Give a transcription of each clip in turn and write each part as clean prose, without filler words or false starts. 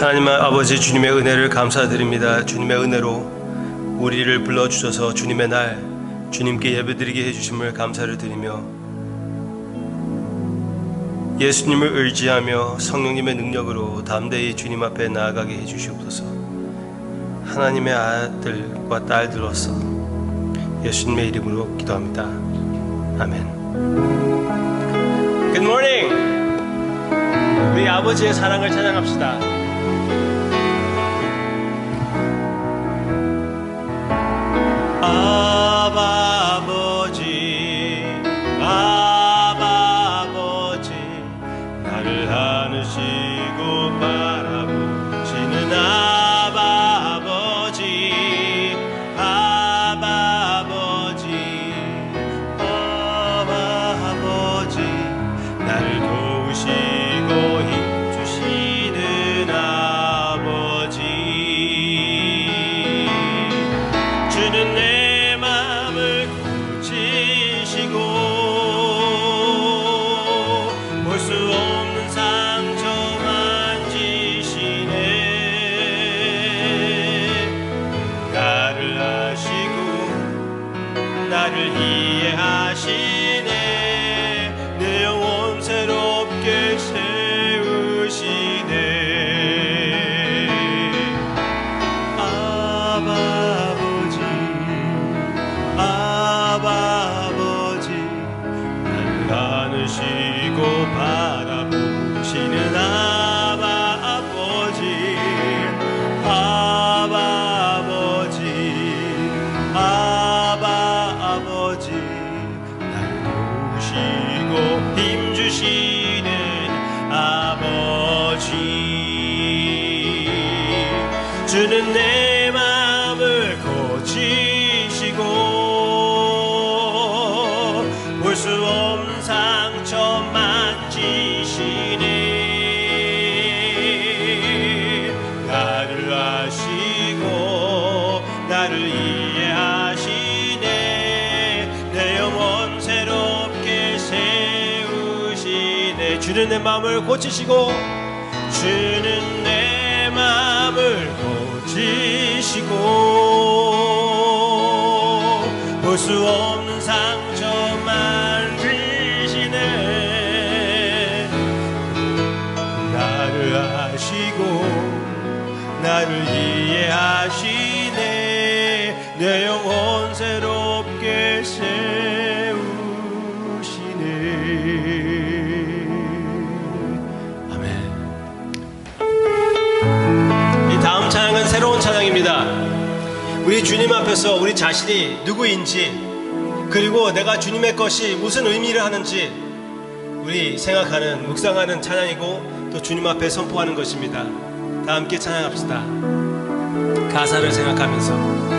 하나님 아버지, 주님의 은혜를 감사드립니다. 주님의 은혜로 우리를 불러주셔서 주님의 날 주님께 예배드리게 해주심을 감사를 드리며, 예수님을 의지하며 성령님의 능력으로 담대히 주님 앞에 나아가게 해주시옵소서. 하나님의 아들과 딸들로서 예수님의 이름으로 기도합니다. 아멘. Good morning. 우리 아버지의 사랑을 찬양합시다. 아바 아버지, 나를 안으시고 바라보시는 아바 아버지, 나를 도우시고 힘주시는 아버지, 주는 내 마음을 고치시고 볼 수 없는 상처 만지시네. 나를 아시고 나를 이해하시네. 내 영혼 새롭게 세우시네. 아바 아버지, 나를 안으시고 바라보시는 아바 아버지, 나를 도우시고 힘주시는 아버지, 주는 내 마음을 고치시고 볼 수 없는 상처 만지시네. 나를 아시고 나를 이해하시네. 내 영혼 새롭게 세우시네. 주는 내 마음을 고치시고, 주는 내 마음을 고치시고 볼 수 없는 상처 만지시네. 나를 아시고 나를 이해하시네. 내 영혼 새롭게 세우시네. 아멘. 이 다음 찬양은 새로운 찬양입니다. 우리 주님 앞에서 우리 자신이 누구인지, 그리고 내가 주님의 것이 무슨 의미를 하는지 우리 생각하는, 묵상하는 찬양이고, 또 주님 앞에 선포하는 것입니다. 다 함께 찬양합시다. 가사를 생각하면서.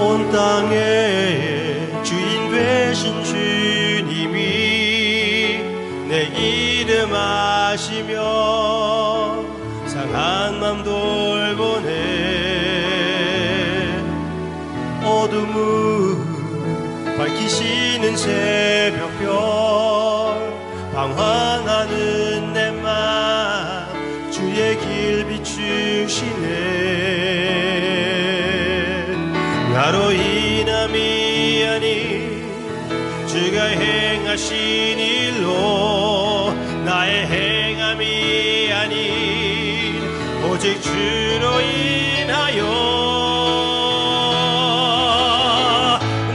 온 땅의 주인 되신 주님이 내 이름 아시며 상한 맘 돌보네. 어둠을 밝히시는 새벽별, 방황하는 내 맘 주의 길 비추시네. 나로 인함이 아닌 주가 행하신 일로, 나의 행함이 아닌 오직 주로 인하여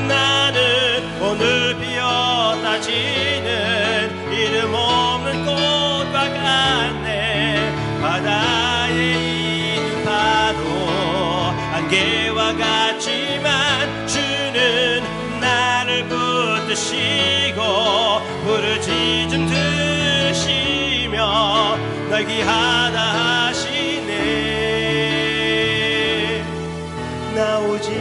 나는 오늘 피었다 지는 이름 없는 꽃과 같네. 바다에 있는 파도 안개와 같지만 주는 나를 붙드시고 부르짖음 들으시며 날 귀하다 하시네. 나 오직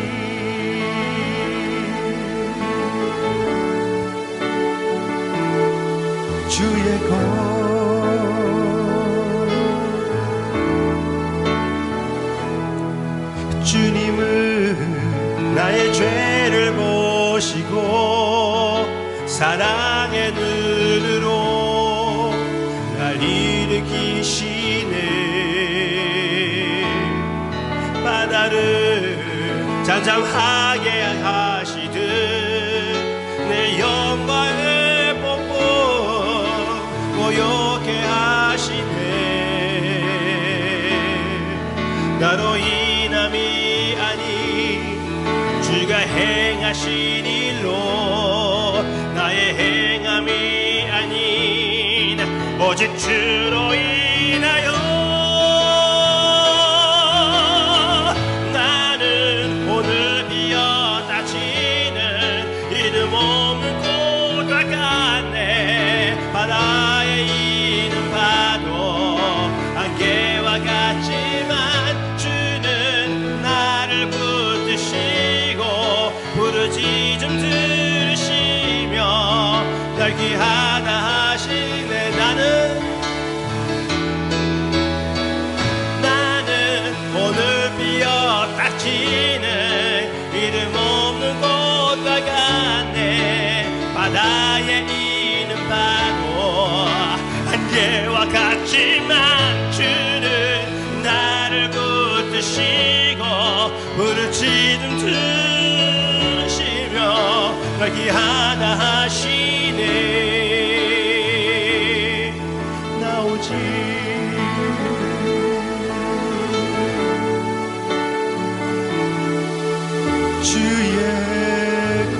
주의 것, 주 사랑의 눈으로 날 일으키시네. 바다를 잠잠하게 하시듯 내 영광의 폭풍 고요케 하시네. 나로 인함이 아닌 주가 행하신 일로 나의 행함이 아닌 오직 주로 인하여 나는 오늘 비었다 지는 이름 없는 고다 같네. 바다에 있는 파도 안개와 같지만 주는 나를 붙드시고 부르짖음 들으시며 날 귀하다 하시네. 나는 오늘 비었다 지는 이름 없는 곳과 같네. 바다에 있는 파도 안개와 같지만 주는 나를 붙드시고 부르짖음 들으시며 날 귀하다 하시네. 나 오직 주의 것.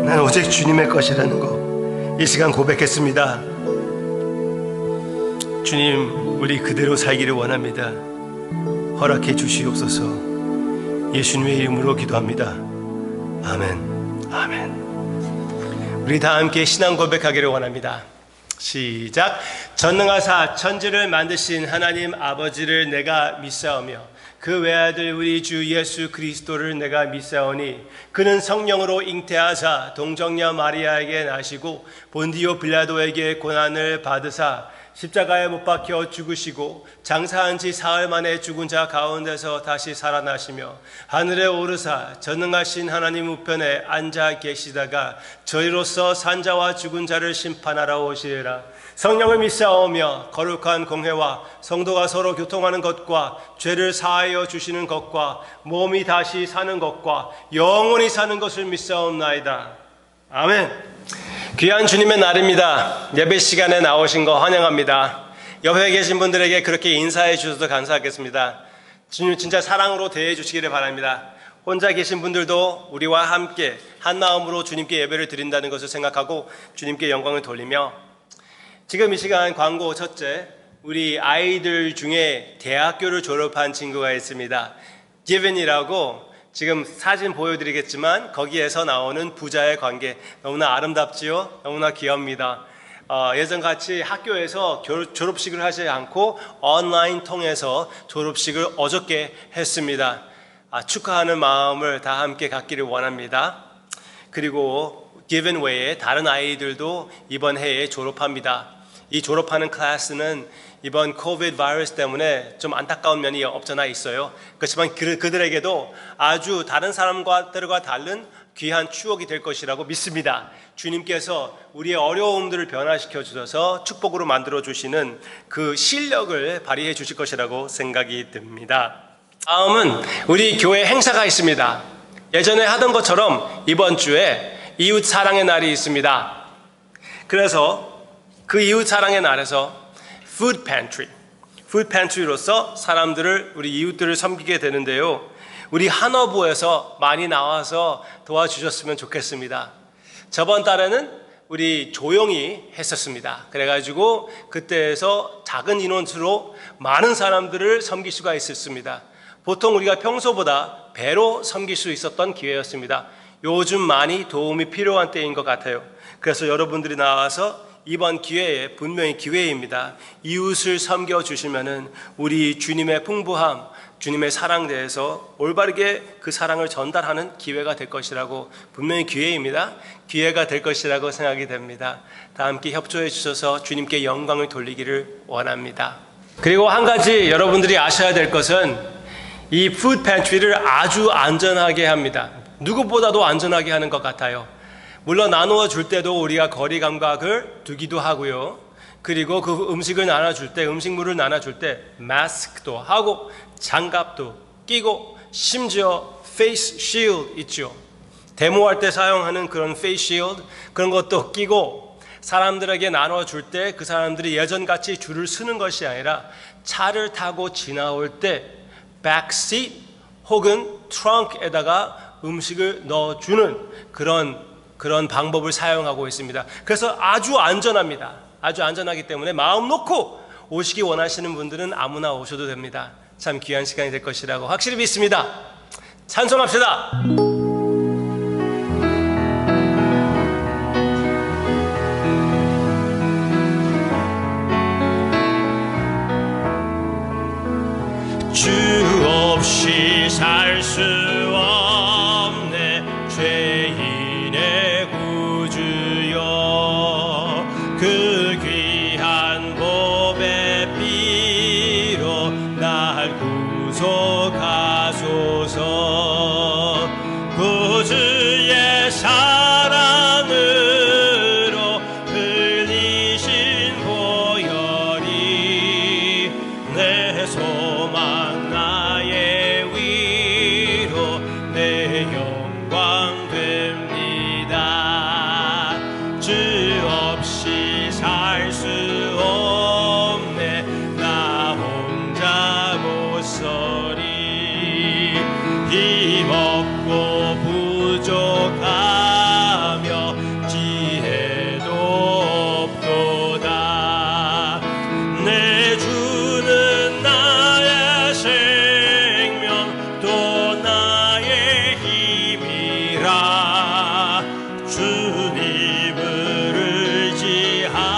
난 오직 주님의 것이라는 거 이 시간 고백했습니다. 주님, 우리 그대로 살기를 원합니다. 허락해 주시옵소서. 예수님의 이름으로 기도합니다. 아멘. 아멘. 우리 다 함께 신앙 고백하기를 원합니다. 시작. 전능하사 천지를 만드신 하나님 아버지를 내가 믿사오며 그 외아들 우리 주 예수 그리스도를 내가 믿사오니 그는 성령으로 잉태하사 동정녀 마리아에게 나시고 본디오 빌라도에게 고난을 받으사 십자가에 못 박혀 죽으시고 장사한 지 사흘 만에 죽은 자 가운데서 다시 살아나시며 하늘에 오르사 전능하신 하나님 우편에 앉아 계시다가 저희로서 산자와 죽은 자를 심판하러 오시리라. 성령을 믿사오며 거룩한 공회와 성도가 서로 교통하는 것과 죄를 사하여 주시는 것과 몸이 다시 사는 것과 영원히 사는 것을 믿사옵나이다. 아멘. 귀한 주님의 날입니다. 예배 시간에 나오신 거 환영합니다. 옆에 계신 분들에게 그렇게 인사해 주셔서 감사하겠습니다. 주님 진짜 사랑으로 대해 주시기를 바랍니다. 혼자 계신 분들도 우리와 함께 한 마음으로 주님께 예배를 드린다는 것을 생각하고 주님께 영광을 돌리며, 지금 이 시간 광고 첫째, 우리 아이들 중에 대학교를 졸업한 친구가 있습니다. 기ven이라고 지금 사진 보여드리겠지만 거기에서 나오는 부자의 관계 너무나 아름답지요? 너무나 귀합니다. 예전같이 학교에서 졸업식을 하지 않고 온라인 통해서 졸업식을 어저께 했습니다. 축하하는 마음을 다 함께 갖기를 원합니다. 그리고 기ven 외에 다른 아이들도 이번 해에 졸업합니다. 이 졸업하는 클래스는 이번 코비드 바이러스 때문에 좀 안타까운 면이 없잖아 있어요. 그렇지만 그들에게도 아주 다른 사람들과 다른 귀한 추억이 될 것이라고 믿습니다. 주님께서 우리의 어려움들을 변화시켜 주셔서 축복으로 만들어 주시는 그 실력을 발휘해 주실 것이라고 생각이 듭니다. 다음은 우리 교회 행사가 있습니다. 예전에 하던 것처럼 이번 주에 이웃 사랑의 날이 있습니다. 그래서 그 이웃 사랑의 날에서 푸드 팬트리로서 사람들을, 우리 이웃들을 섬기게 되는데요. 우리 한어부에서 많이 나와서 도와주셨으면 좋겠습니다. 저번 달에는 우리 조용히 했었습니다. 그래가지고 그때에서 작은 인원수로 많은 사람들을 섬길 수가 있었습니다. 보통 우리가 평소보다 배로 섬길 수 있었던 기회였습니다. 요즘 많이 도움이 필요한 때인 것 같아요. 그래서 여러분들이 나와서 이번 기회에 분명히 기회입니다. 이웃을 섬겨주시면은 우리 주님의 풍부함, 주님의 사랑 대해서 올바르게 그 사랑을 전달하는 기회가 될 것이라고, 분명히 기회입니다. 기회가 될 것이라고 생각이 됩니다. 다 함께 협조해 주셔서 주님께 영광을 돌리기를 원합니다. 그리고 한 가지 여러분들이 아셔야 될 것은 이 푸드 팬트리를 아주 안전하게 합니다. 누구보다도 안전하게 하는 것 같아요. 물론 나누어 줄 때도 우리가 거리 감각을 두기도 하고요. 그리고 그 음식을 나눠줄 때, 음식물을 나눠줄 때 마스크도 하고 장갑도 끼고 심지어 페이스 쉴드 있죠. 데모할 때 사용하는 그런 페이스 쉴드, 그런 것도 끼고 사람들에게 나눠줄 때 그 사람들이 예전같이 줄을 서는 것이 아니라 차를 타고 지나올 때 백시트 혹은 트렁크에다가 음식을 넣어주는 그런 방법을 사용하고 있습니다. 그래서 아주 안전합니다. 아주 안전하기 때문에 마음 놓고 오시기 원하시는 분들은 아무나 오셔도 됩니다. 참 귀한 시간이 될 것이라고 확실히 믿습니다. 찬송합시다. 주 없이 살 수 없네 죄인의 구주여, 그 귀한 보배 피로 날 구속하소서. 구주의 사랑으로 흘리신 보혈이 내 소망 나의 위로 내 영광 됩니다. 주 없이 살 수 없네 나 혼자 못 서리. 힘없고 부족하며 지혜도 없도다. 내 주는 나의 생명 또 나의 힘이라. 주님을 의지하여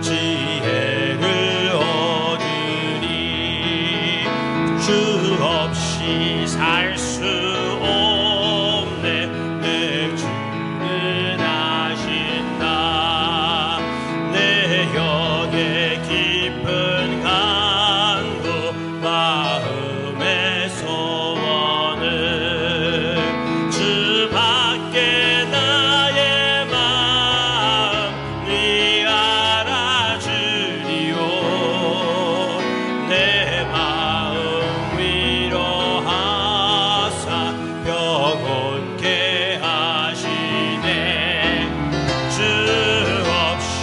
지혜를 얻으리. 주 없이 살 수 없네 내 주는 아신다. 내 영의 깊은 간구 마음의 소원을 주밖에 나의 마음 네 알아주리오. 내 마음 위로하사 평온케 하시네. 주 없이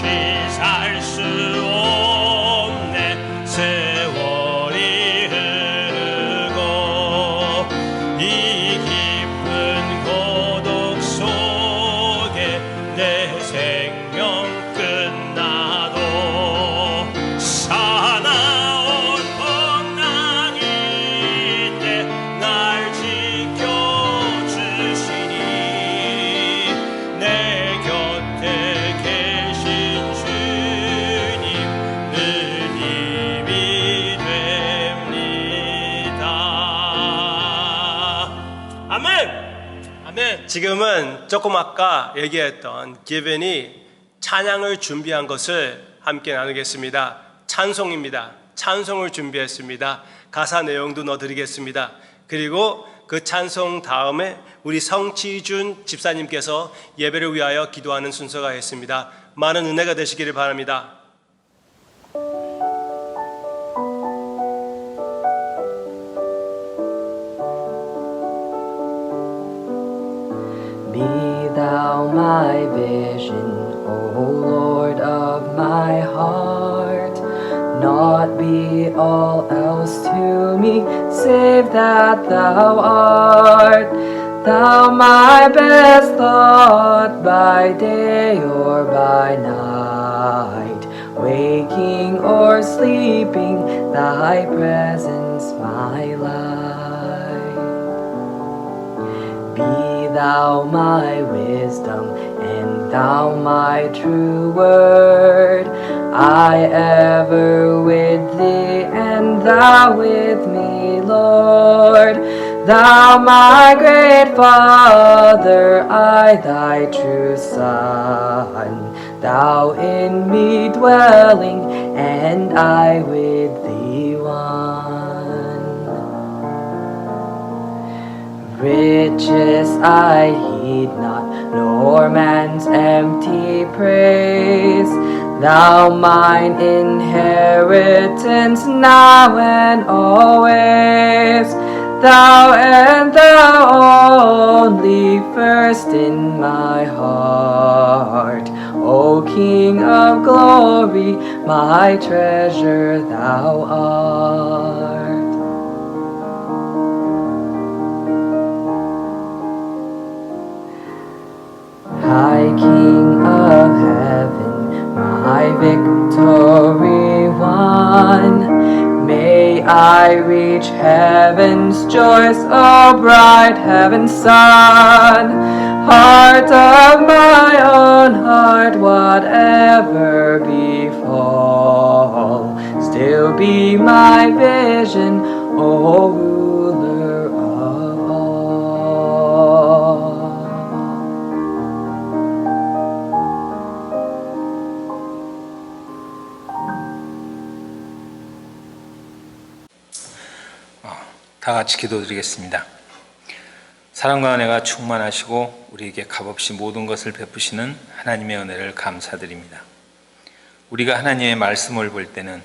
살 수 없네 세월이 흐르고 이 깊은 고독 속에 내 생명 끝나도 사나운 풍랑이 때 날 지켜주시니. 내 곁에 계신 주님 늘 힘이 됩니다. 아멘. 아멘. 지금은 조금 아까 얘기했던 기벤이 찬양을 준비한 것을 함께 나누겠습니다. 찬송입니다. 찬송을 준비했습니다. 가사 내용도 넣어드리겠습니다. 그리고 그 찬송 다음에 우리 성치준 집사님께서 예배를 위하여 기도하는 순서가 있습니다. 많은 은혜가 되시기를 바랍니다. Be thou my vision, O Lord of my heart. Not be all else to me, save that thou art. Thou my best thought by day or by night. Waking or sleeping, thy presence my light. Be thou my wisdom, and thou my true word. I ever with thee, and thou with me, Lord. Thou my great Father, I thy true Son, thou in me dwelling, and I with thee one. Riches I heed not, nor man's empty praise. Thou mine inheritance now and always. Thou and thou only first in my heart. O King of glory, my treasure thou art. High King of heaven, my victory won, may I reach heaven's joys, O bright heaven's sun. Heart of my own heart, whatever befall, still be my vision, O ruler of all. 다 같이 기도드리겠습니다. 사랑과 은혜가 충만하시고 우리에게 값없이 모든 것을 베푸시는 하나님의 은혜를 감사드립니다. 우리가 하나님의 말씀을 볼 때는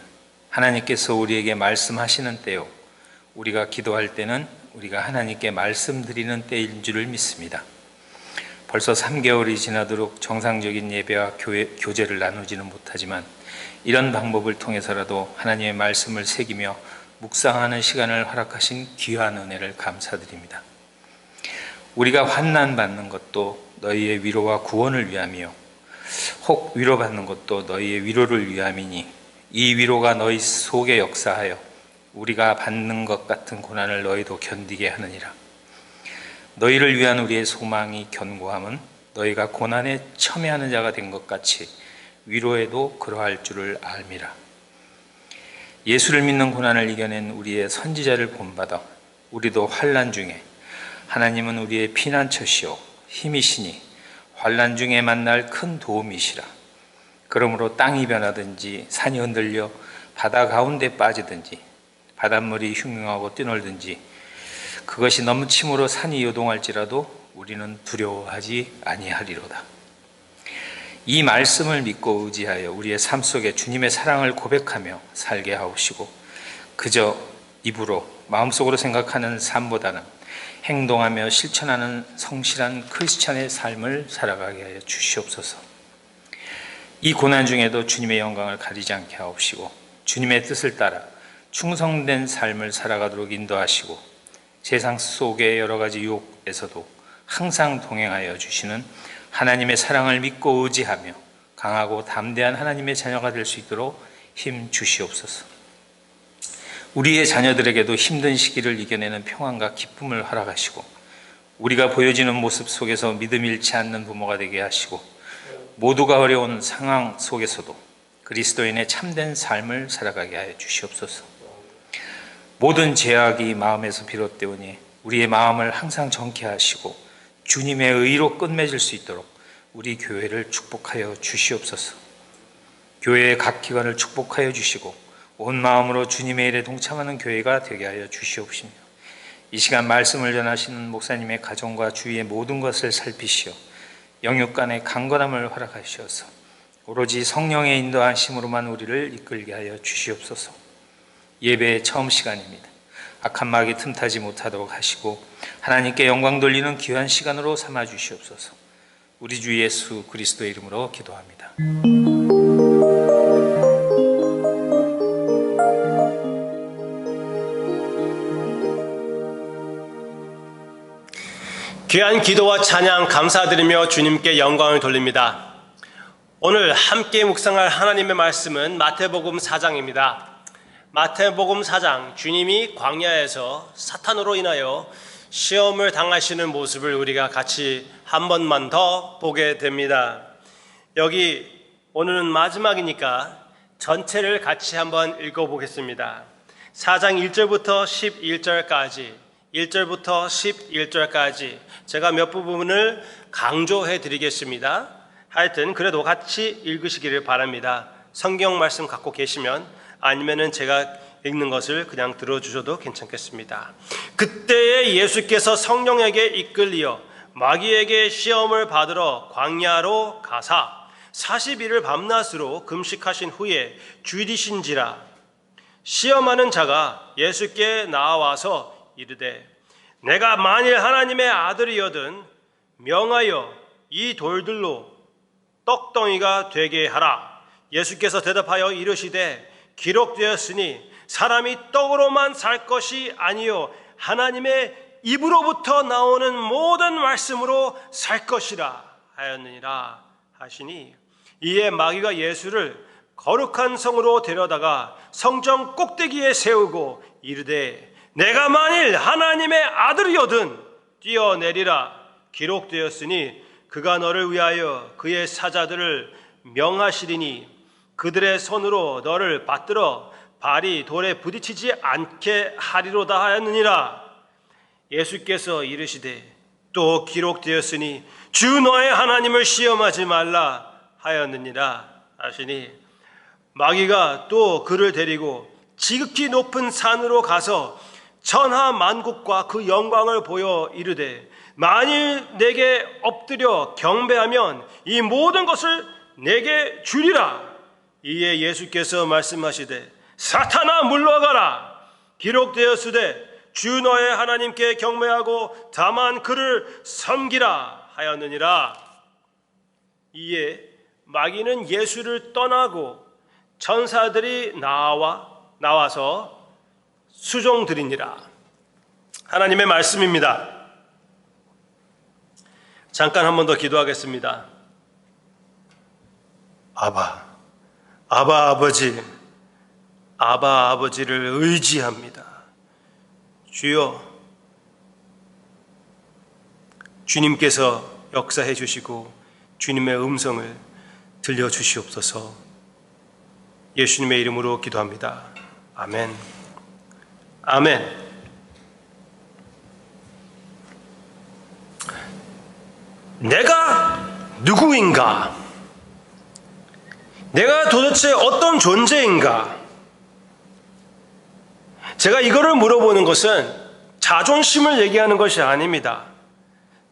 하나님께서 우리에게 말씀하시는 때요, 우리가 기도할 때는 우리가 하나님께 말씀드리는 때인 줄을 믿습니다. 벌써 3개월이 지나도록 정상적인 예배와 교제를 나누지는 못하지만 이런 방법을 통해서라도 하나님의 말씀을 새기며 묵상하는 시간을 허락하신 귀한 은혜를 감사드립니다. 우리가 환난받는 것도 너희의 위로와 구원을 위함이요 혹 위로받는 것도 너희의 위로를 위함이니 이 위로가 너희 속에 역사하여 우리가 받는 것 같은 고난을 너희도 견디게 하느니라. 너희를 위한 우리의 소망이 견고함은 너희가 고난에 참여하는 자가 된 것 같이 위로에도 그러할 줄을 알미라. 예수를 믿는 고난을 이겨낸 우리의 선지자를 본받아 우리도 환난 중에 하나님은 우리의 피난처시오 힘이시니 환난 중에 만날 큰 도움이시라. 그러므로 땅이 변하든지 산이 흔들려 바다 가운데 빠지든지 바닷물이 흉흉하고 뛰놀든지 그것이 넘침으로 산이 요동할지라도 우리는 두려워하지 아니하리로다. 이 말씀을 믿고 의지하여 우리의 삶 속에 주님의 사랑을 고백하며 살게 하옵시고 그저 입으로 마음속으로 생각하는 삶보다는 행동하며 실천하는 성실한 크리스찬의 삶을 살아가게 하여 주시옵소서. 이 고난 중에도 주님의 영광을 가리지 않게 하옵시고 주님의 뜻을 따라 충성된 삶을 살아가도록 인도하시고 세상 속의 여러 가지 유혹에서도 항상 동행하여 주시는 하나님의 사랑을 믿고 의지하며 강하고 담대한 하나님의 자녀가 될 수 있도록 힘 주시옵소서. 우리의 자녀들에게도 힘든 시기를 이겨내는 평안과 기쁨을 허락하시고 우리가 보여지는 모습 속에서 믿음 잃지 않는 부모가 되게 하시고 모두가 어려운 상황 속에서도 그리스도인의 참된 삶을 살아가게 하여 주시옵소서. 모든 죄악이 마음에서 비롯되오니 우리의 마음을 항상 정케 하시고 주님의 의로 끝맺을 수 있도록 우리 교회를 축복하여 주시옵소서. 교회의 각 기관을 축복하여 주시고 온 마음으로 주님의 일에 동참하는 교회가 되게 하여 주시옵시며 이 시간 말씀을 전하시는 목사님의 가정과 주위의 모든 것을 살피시어 영육 간의 강건함을 허락하시어서 오로지 성령의 인도하심으로만 우리를 이끌게 하여 주시옵소서. 예배의 처음 시간입니다. 악한 마귀 틈타지 못하도록 하시고 하나님께 영광 돌리는 귀한 시간으로 삼아 주시옵소서. 우리 주 예수 그리스도의 이름으로 기도합니다. 귀한 기도와 찬양 감사드리며 주님께 영광을 돌립니다. 오늘 함께 묵상할 하나님의 말씀은 마태복음 4장입니다. 마태복음 4장, 주님이 광야에서 사탄으로 인하여 시험을 당하시는 모습을 우리가 같이 한 번만 더 보게 됩니다. 여기 오늘은 마지막이니까 전체를 같이 한번 읽어보겠습니다. 4장 1절부터 11절까지 1절부터 11절까지 제가 몇 부분을 강조해 드리겠습니다. 하여튼 그래도 같이 읽으시기를 바랍니다. 성경 말씀 갖고 계시면 아니면은 제가 읽는 것을 그냥 들어주셔도 괜찮겠습니다. 그때에 예수께서 성령에게 이끌리어 마귀에게 시험을 받으러 광야로 가사 40일을 밤낮으로 금식하신 후에 주일이신지라 시험하는 자가 예수께 나와서 이르되 내가 만일 하나님의 아들이여든 명하여 이 돌들로 떡덩이가 되게 하라. 예수께서 대답하여 이르시되 기록되었으니 사람이 떡으로만 살 것이 아니요 하나님의 입으로부터 나오는 모든 말씀으로 살 것이라 하였느니라 하시니 이에 마귀가 예수를 거룩한 성으로 데려다가 성전 꼭대기에 세우고 이르되 내가 만일 하나님의 아들이여든 뛰어내리라. 기록되었으니 그가 너를 위하여 그의 사자들을 명하시리니 그들의 손으로 너를 받들어 발이 돌에 부딪히지 않게 하리로다 하였느니라. 예수께서 이르시되 또 기록되었으니 주 너의 하나님을 시험하지 말라 하였느니라 하시니 마귀가 또 그를 데리고 지극히 높은 산으로 가서 천하 만국과 그 영광을 보여 이르되 만일 내게 엎드려 경배하면 이 모든 것을 내게 주리라. 이에 예수께서 말씀하시되 사탄아 물러가라. 기록되었으되 주 너의 하나님께 경배하고 다만 그를 섬기라 하였느니라. 이에 마귀는 예수를 떠나고 천사들이 나와서 수종드리니라. 하나님의 말씀입니다. 잠깐 한 번 더 기도하겠습니다. 아바 아버지를 의지합니다. 주여, 주님께서 역사해 주시고 주님의 음성을 들려주시옵소서. 예수님의 이름으로 기도합니다. 아멘. 아멘. 내가 누구인가? 내가 도대체 어떤 존재인가? 제가 이거를 물어보는 것은 자존심을 얘기하는 것이 아닙니다.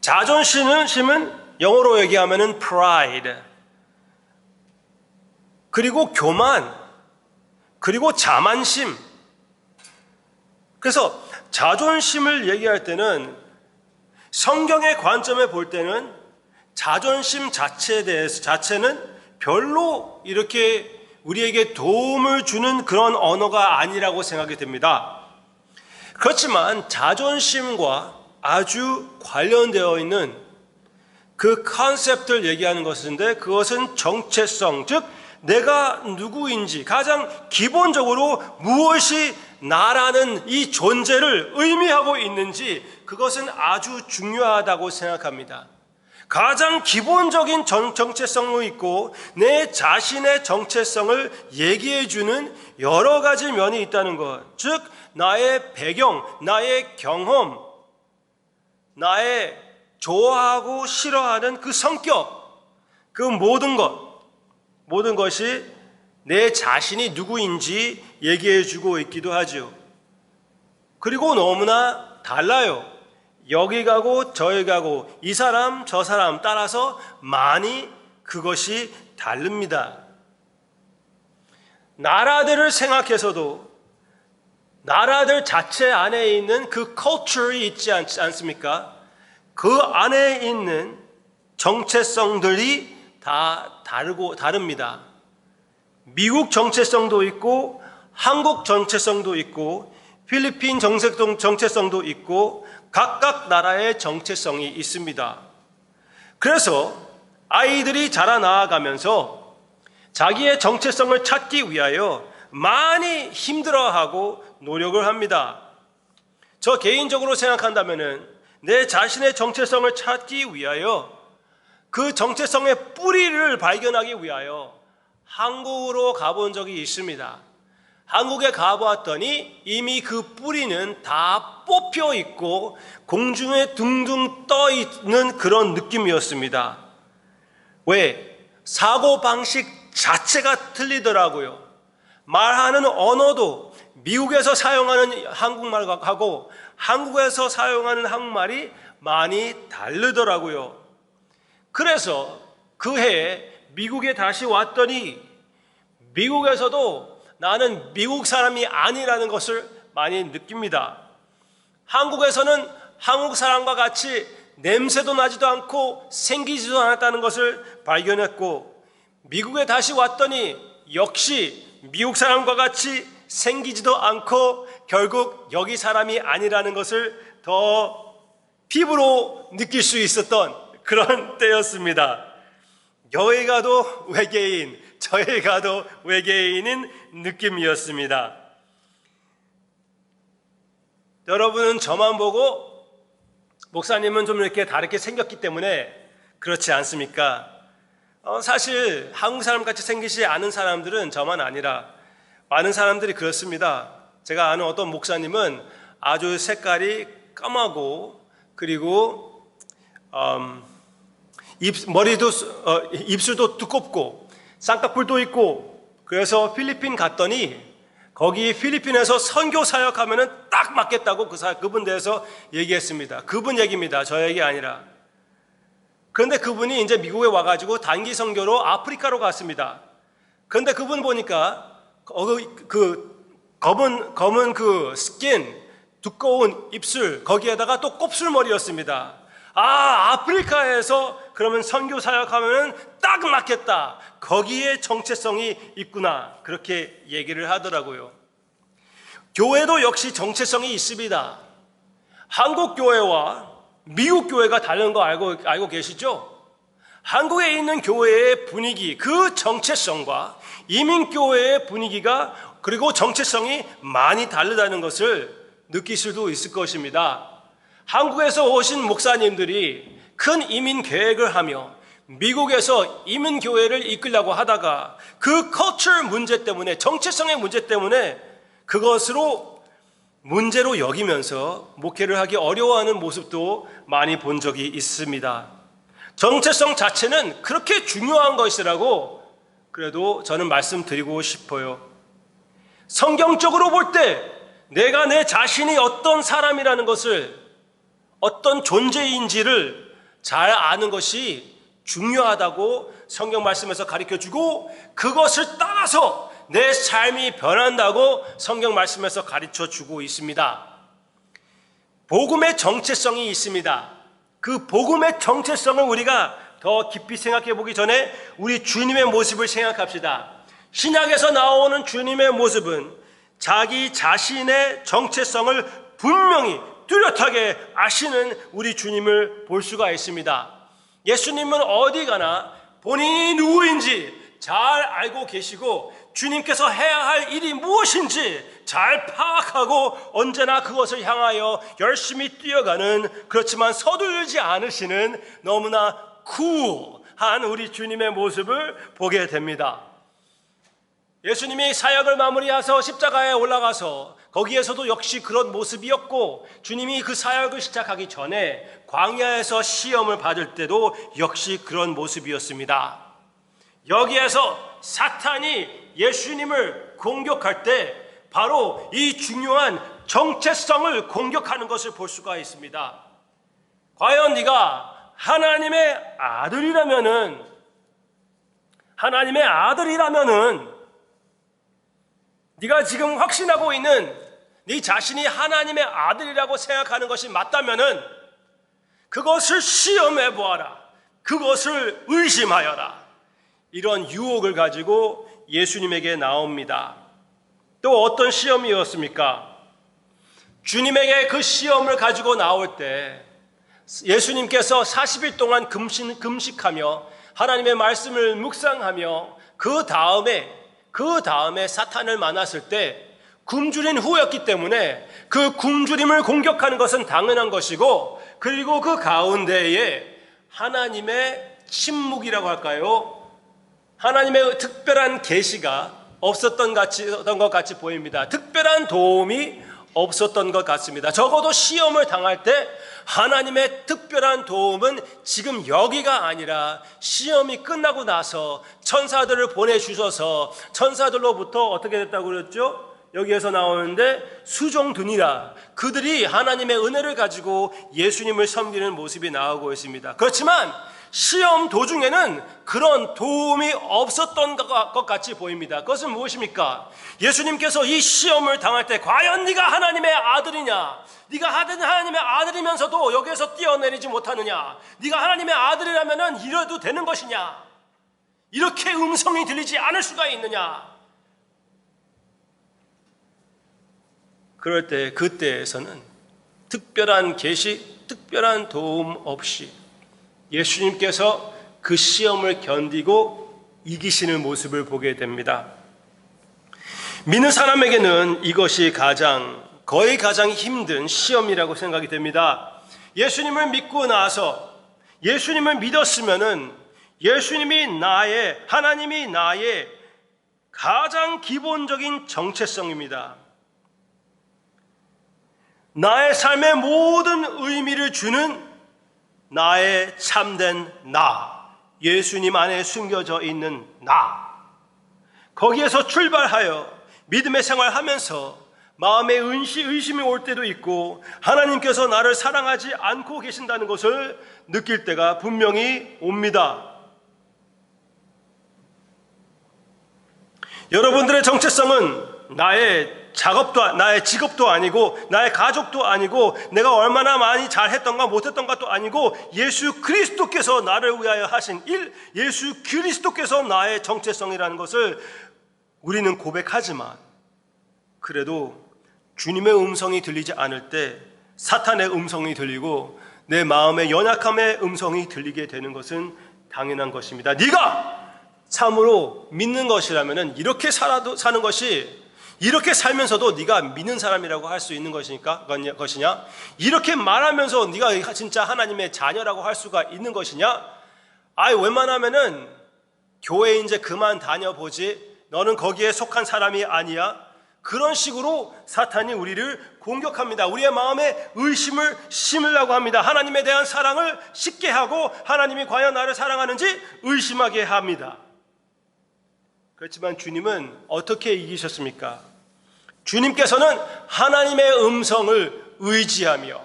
자존심은 영어로 얘기하면 pride, 그리고 교만, 그리고 자만심. 그래서 자존심을 얘기할 때는 성경의 관점에 볼 때는 자존심 자체는 별로 이렇게 우리에게 도움을 주는 그런 언어가 아니라고 생각이 됩니다. 그렇지만 자존심과 아주 관련되어 있는 그 컨셉트를 얘기하는 것인데 그것은 정체성, 즉 내가 누구인지 가장 기본적으로 무엇이 나라는 이 존재를 의미하고 있는지 그것은 아주 중요하다고 생각합니다. 가장 기본적인 정체성이 있고 내 자신의 정체성을 얘기해주는 여러 가지 면이 있다는 것, 즉 나의 배경, 나의 경험, 나의 좋아하고 싫어하는 그 성격, 그 모든 것이 내 자신이 누구인지 얘기해주고 있기도 하죠. 그리고 너무나 달라요. 여기 가고 저기 가고 이 사람 저 사람 따라서 많이 그것이 다릅니다. 나라들을 생각해서도 나라들 자체 안에 있는 그 culture이 있지 않습니까? 그 안에 있는 정체성들이 다 다릅니다. 미국 정체성도 있고 한국 정체성도 있고 필리핀 정체성도 있고 각각 나라의 정체성이 있습니다. 그래서 아이들이 자라나가면서 자기의 정체성을 찾기 위하여 많이 힘들어하고 노력을 합니다. 저 개인적으로 생각한다면은 내 자신의 정체성을 찾기 위하여 그 정체성의 뿌리를 발견하기 위하여 한국으로 가본 적이 있습니다. 한국에 가보았더니 이미 그 뿌리는 다 뽑혀 있고 공중에 둥둥 떠 있는 그런 느낌이었습니다. 왜? 사고방식 자체가 틀리더라고요. 말하는 언어도 미국에서 사용하는 한국말하고 한국에서 사용하는 한국말이 많이 다르더라고요. 그래서 그 해에 미국에 다시 왔더니 미국에서도 나는 미국 사람이 아니라는 것을 많이 느낍니다. 한국에서는 한국 사람과 같이 냄새도 나지도 않고 생기지도 않았다는 것을 발견했고, 미국에 다시 왔더니 역시 미국 사람과 같이 생기지도 않고 결국 여기 사람이 아니라는 것을 더 피부로 느낄 수 있었던 그런 때였습니다. 여기 가도 외계인, 저기 가도 외계인인 느낌이었습니다. 여러분은 저만 보고 목사님은 좀 이렇게 다르게 생겼기 때문에 그렇지 않습니까? 사실 한국 사람 같이 생기지 않은 사람들은 저만 아니라 많은 사람들이 그렇습니다. 제가 아는 어떤 목사님은 아주 색깔이 까마고 그리고 머리도 입술도 두껍고 쌍꺼풀도 있고, 그래서 필리핀 갔더니 거기 필리핀에서 선교 사역하면은 딱 맞겠다고 그분 대해서 얘기했습니다. 그분 얘기입니다. 저 얘기 아니라. 그런데 그분이 이제 미국에 와가지고 단기 선교로 아프리카로 갔습니다. 그런데 그분 보니까 검은 그 스킨, 두꺼운 입술, 거기에다가 또 곱슬머리였습니다. 아프리카에서 그러면 선교 사역하면 딱 맞겠다. 거기에 정체성이 있구나. 그렇게 얘기를 하더라고요. 교회도 역시 정체성이 있습니다. 한국 교회와 미국 교회가 다른 거 알고 계시죠? 한국에 있는 교회의 분위기, 그 정체성과 이민교회의 분위기가 그리고 정체성이 많이 다르다는 것을 느낄 수도 있을 것입니다. 한국에서 오신 목사님들이 큰 이민 계획을 하며 미국에서 이민 교회를 이끌려고 하다가 그 컬처 문제 때문에, 정체성의 문제 때문에 그것으로 문제로 여기면서 목회를 하기 어려워하는 모습도 많이 본 적이 있습니다. 정체성 자체는 그렇게 중요한 것이라고 그래도 저는 말씀드리고 싶어요. 성경적으로 볼 때 내가 내 자신이 어떤 사람이라는 것을, 어떤 존재인지를 잘 아는 것이 중요하다고 성경 말씀에서 가르쳐주고, 그것을 따라서 내 삶이 변한다고 성경 말씀에서 가르쳐주고 있습니다. 복음의 정체성이 있습니다. 그 복음의 정체성을 우리가 더 깊이 생각해 보기 전에 우리 주님의 모습을 생각합시다. 신약에서 나오는 주님의 모습은 자기 자신의 정체성을 분명히 뚜렷하게 아시는 우리 주님을 볼 수가 있습니다. 예수님은 어디 가나 본인이 누구인지 잘 알고 계시고 주님께서 해야 할 일이 무엇인지 잘 파악하고 언제나 그것을 향하여 열심히 뛰어가는, 그렇지만 서두르지 않으시는 너무나 쿨한 우리 주님의 모습을 보게 됩니다. 예수님이 사역을 마무리해서 십자가에 올라가서 거기에서도 역시 그런 모습이었고, 주님이 그 사역을 시작하기 전에 광야에서 시험을 받을 때도 역시 그런 모습이었습니다. 여기에서 사탄이 예수님을 공격할 때 바로 이 중요한 정체성을 공격하는 것을 볼 수가 있습니다. 과연 네가 하나님의 아들이라면은 네가 지금 확신하고 있는 네 자신이 하나님의 아들이라고 생각하는 것이 맞다면은 그것을 시험해 보아라. 그것을 의심하여라. 이런 유혹을 가지고 예수님에게 나옵니다. 또 어떤 시험이었습니까? 주님에게 그 시험을 가지고 나올 때 예수님께서 40일 동안 금식하며 하나님의 말씀을 묵상하며 그 다음에 사탄을 만났을 때 굶주린 후였기 때문에 그 굶주림을 공격하는 것은 당연한 것이고, 그리고 그 가운데에 하나님의 침묵이라고 할까요? 하나님의 특별한 계시가 없었던 것 같이 보입니다. 특별한 도움이 없었던 것 같습니다. 적어도 시험을 당할 때 하나님의 특별한 도움은 지금 여기가 아니라 시험이 끝나고 나서 천사들을 보내주셔서 천사들로부터 어떻게 됐다고 그랬죠? 여기에서 나오는데 수종드니라, 그들이 하나님의 은혜를 가지고 예수님을 섬기는 모습이 나오고 있습니다. 그렇지만 시험 도중에는 그런 도움이 없었던 것 같이 보입니다. 그것은 무엇입니까? 예수님께서 이 시험을 당할 때 과연 네가 하나님의 아들이냐? 네가 하나님의 아들이면서도 여기에서 뛰어내리지 못하느냐? 네가 하나님의 아들이라면 이래도 되는 것이냐? 이렇게 음성이 들리지 않을 수가 있느냐? 그럴 때 그때에서는 특별한 계시, 특별한 도움 없이 예수님께서 그 시험을 견디고 이기시는 모습을 보게 됩니다. 믿는 사람에게는 이것이 거의 가장 힘든 시험이라고 생각이 됩니다. 예수님을 믿고 나서 예수님을 믿었으면은 하나님이 나의 가장 기본적인 정체성입니다. 나의 삶의 모든 의미를 주는 나의 참된 나, 예수님 안에 숨겨져 있는 나, 거기에서 출발하여 믿음의 생활하면서 마음에 의심이 올 때도 있고 하나님께서 나를 사랑하지 않고 계신다는 것을 느낄 때가 분명히 옵니다. 여러분들의 정체성은 나의 직업도 아니고 나의 가족도 아니고 내가 얼마나 많이 잘했던가 못했던가도 아니고 예수 그리스도께서 나를 위하여 하신 일, 예수 그리스도께서 나의 정체성이라는 것을 우리는 고백하지만 그래도 주님의 음성이 들리지 않을 때 사탄의 음성이 들리고 내 마음의 연약함의 음성이 들리게 되는 것은 당연한 것입니다. 네가 참으로 믿는 것이라면 이렇게 사는 것이, 이렇게 살면서도 네가 믿는 사람이라고 할 수 있는 것이냐? 이렇게 말하면서 네가 진짜 하나님의 자녀라고 할 수가 있는 것이냐? 웬만하면은 교회 이제 그만 다녀보지, 너는 거기에 속한 사람이 아니야. 그런 식으로 사탄이 우리를 공격합니다. 우리의 마음에 의심을 심으려고 합니다. 하나님에 대한 사랑을 식게 하고 하나님이 과연 나를 사랑하는지 의심하게 합니다. 그렇지만 주님은 어떻게 이기셨습니까? 주님께서는 하나님의 음성을 의지하며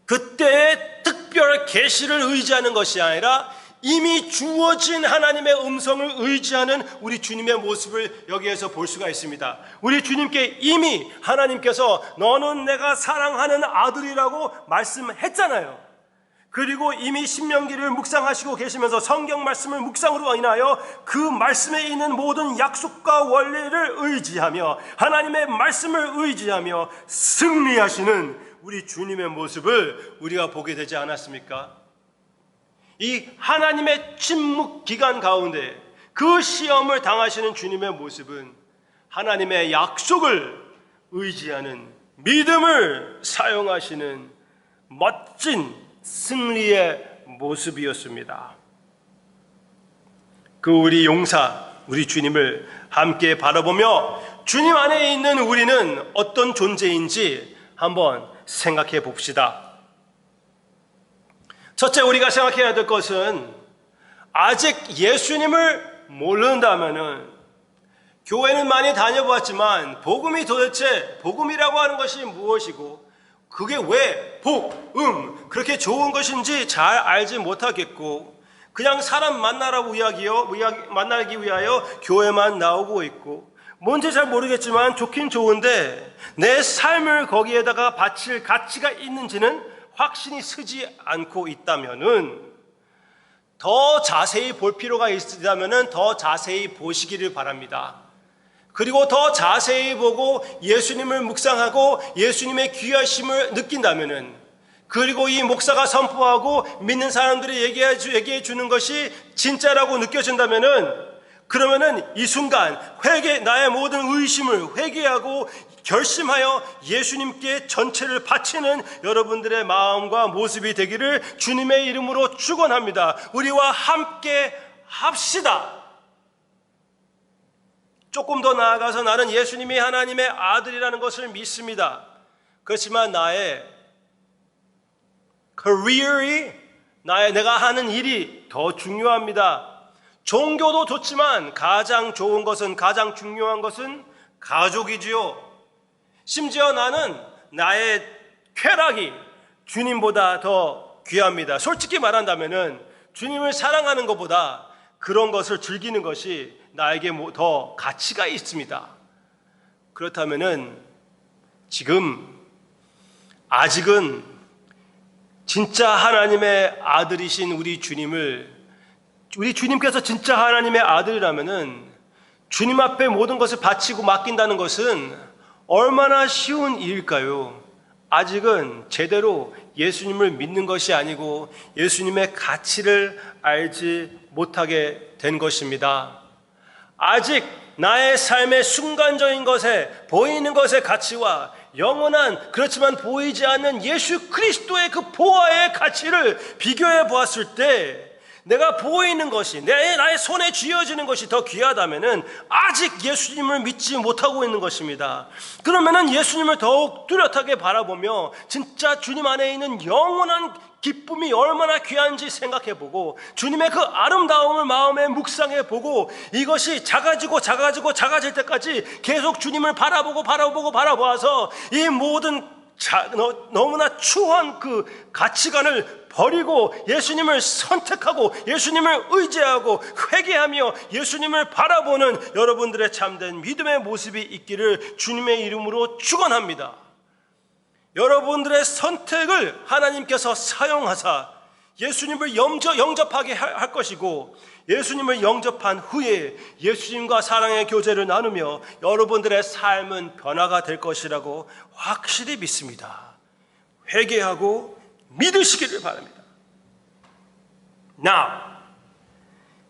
그때의 특별 계시를 의지하는 것이 아니라 이미 주어진 하나님의 음성을 의지하는 우리 주님의 모습을 여기에서 볼 수가 있습니다. 우리 주님께 이미 하나님께서 너는 내가 사랑하는 아들이라고 말씀했잖아요. 그리고 이미 신명기를 묵상하시고 계시면서 성경 말씀을 묵상으로 인하여 그 말씀에 있는 모든 약속과 원리를 의지하며 하나님의 말씀을 의지하며 승리하시는 우리 주님의 모습을 우리가 보게 되지 않았습니까? 이 하나님의 침묵 기간 가운데 그 시험을 당하시는 주님의 모습은 하나님의 약속을 의지하는 믿음을 사용하시는 멋진 승리의 모습이었습니다. 그 우리 용사, 우리 주님을 함께 바라보며 주님 안에 있는 우리는 어떤 존재인지 한번 생각해 봅시다. 첫째, 우리가 생각해야 될 것은 아직 예수님을 모른다면은 교회는 많이 다녀보았지만 복음이라고 하는 것이 무엇이고 그게 왜 그렇게 좋은 것인지 잘 알지 못하겠고 그냥 사람 만나기 위하여 교회만 나오고 있고 뭔지 잘 모르겠지만 좋긴 좋은데 내 삶을 거기에다가 바칠 가치가 있는지는 확신이 서지 않고 있다면은 더 자세히 볼 필요가 있다면은 더 자세히 보시기를 바랍니다. 그리고 더 자세히 보고 예수님을 묵상하고 예수님의 귀하심을 느낀다면은 그리고 이 목사가 선포하고 믿는 사람들이 얘기해 주는 것이 진짜라고 느껴진다면은 그러면은 이 순간 나의 모든 의심을 회개하고 결심하여 예수님께 전체를 바치는 여러분들의 마음과 모습이 되기를 주님의 이름으로 축원합니다. 우리와 함께 합시다. 조금 더 나아가서 나는 예수님이 하나님의 아들이라는 것을 믿습니다. 그렇지만 나의 career이, 내가 하는 일이 더 중요합니다. 종교도 좋지만 가장 좋은 것은, 가장 중요한 것은 가족이지요. 심지어 나는 나의 쾌락이 주님보다 더 귀합니다. 솔직히 말한다면은 주님을 사랑하는 것보다 그런 것을 즐기는 것이 나에게 더 가치가 있습니다. 그렇다면은 지금 아직은 진짜 하나님의 아들이신 우리 주님께서 진짜 하나님의 아들이라면은 주님 앞에 모든 것을 바치고 맡긴다는 것은 얼마나 쉬운 일일까요? 아직은 제대로 예수님을 믿는 것이 아니고 예수님의 가치를 알지 못하게 된 것입니다. 아직 나의 삶의 순간적인 것에, 보이는 것의 가치와 영원한, 그렇지만 보이지 않는 예수 그리스도의 그 보화의 가치를 비교해 보았을 때 내가 보이는 것이, 나의 손에 쥐어지는 것이 더 귀하다면은 아직 예수님을 믿지 못하고 있는 것입니다. 그러면은 예수님을 더욱 뚜렷하게 바라보며 진짜 주님 안에 있는 영원한 기쁨이 얼마나 귀한지 생각해보고 주님의 그 아름다움을 마음에 묵상해보고 이것이 작아질 때까지 계속 주님을 바라보아서 이 모든 너무나 추한 그 가치관을 버리고 예수님을 선택하고 예수님을 의지하고 회개하며 예수님을 바라보는 여러분들의 참된 믿음의 모습이 있기를 주님의 이름으로 축원합니다. 여러분들의 선택을 하나님께서 사용하사 예수님을 영접하게 할 것이고, 예수님을 영접한 후에 예수님과 사랑의 교제를 나누며 여러분들의 삶은 변화가 될 것이라고 확실히 믿습니다. 회개하고 믿으시기를 바랍니다.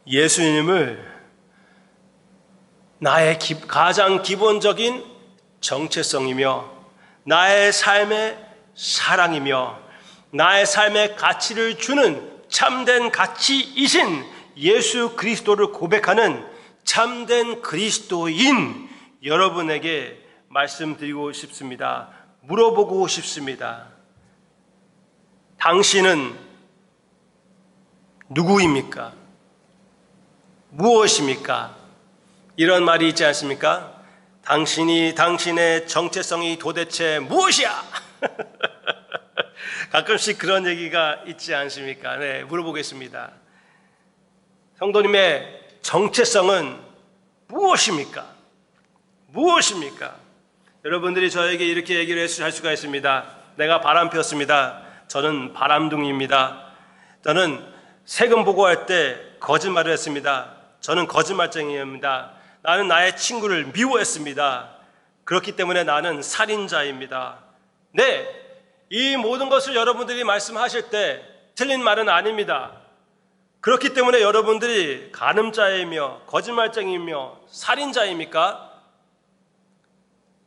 예수님을 나의 가장 기본적인 정체성이며 나의 삶의 사랑이며 나의 삶의 가치를 주는 참된 가치이신 예수 그리스도를 고백하는 참된 그리스도인 여러분에게 말씀드리고 싶습니다. 물어보고 싶습니다. 당신은 누구입니까? 무엇입니까? 이런 말이 있지 않습니까? 당신의 정체성이 도대체 무엇이야? 가끔씩 그런 얘기가 있지 않습니까? 네, 물어보겠습니다. 성도님의 정체성은 무엇입니까? 무엇입니까? 여러분들이 저에게 이렇게 얘기를 할 수가 있습니다. 내가 바람 피웠습니다. 저는 바람둥이입니다. 저는 세금 보고할 때 거짓말을 했습니다. 저는 거짓말쟁이입니다. 나는 나의 친구를 미워했습니다. 그렇기 때문에 나는 살인자입니다. 네, 이 모든 것을 여러분들이 말씀하실 때 틀린 말은 아닙니다. 그렇기 때문에 여러분들이 간음자이며 거짓말쟁이며 살인자입니까?